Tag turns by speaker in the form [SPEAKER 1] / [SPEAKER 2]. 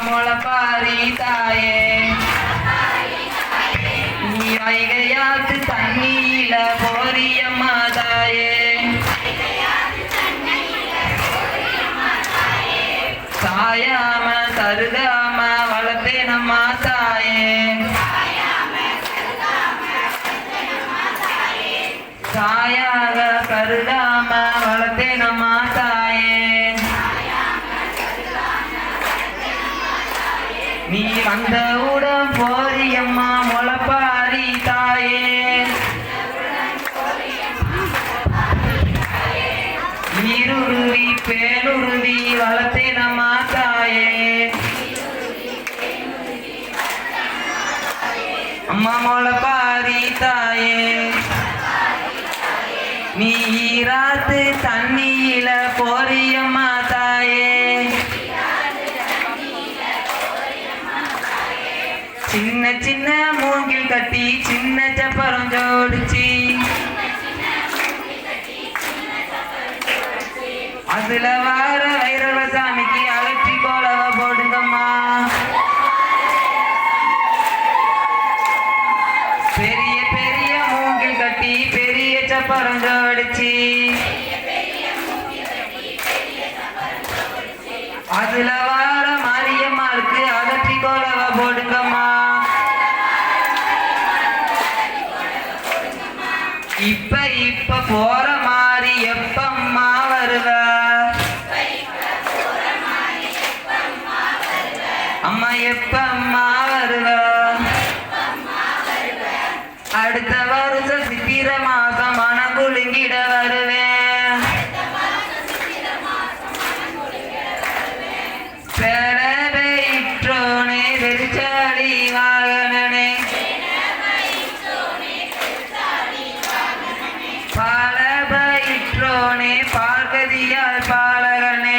[SPEAKER 1] முளப்பாரி தாயே நீ வைகையாத்து தண்ணியில போரியம்மா தாயே சாயாம சருகாம வளர்த்தேனம்மா தாயே சாயாக கருதாம வளர்த்தேனம்மா தாயே நீ வந்தவுடன் போரியம்மா முளப்பாரி தாயே நீருருவி பேருருவி வளர்த்தேனம்மா தாயே அம்மா முளப்பாரி தாயே நீ ஈராத்து தண்ணியில போரியம்மா தாயே சின்ன சின்ன மூங்கில் கட்டி சின்ன சப்பரம் ஜோடிச்சு அதுல வார வைரவ சாமிக்கு அலட்சி கோலவ போடுங்கம்மா பெரிய பெரிய மூங்கில் கட்டி பெரிய சப்பரம் ஜோடிச்சு அதுல வார மாரியம்மாளுக்கு அலட்சி கோலவ போடுங்கம்மா இப்ப இப்ப போற மாதிரி எப்பம்மா வருவ அம்மா எப்பம்மா வருவ அடுத்த வருஷம் சித்திர மாசம் மனம் குலுங்கிட வருவேன் பெறவையிற்றோனே வெறிச்சாடி வாகனனே பாலபயிற்றோனே பார்வதியால் பாலகனே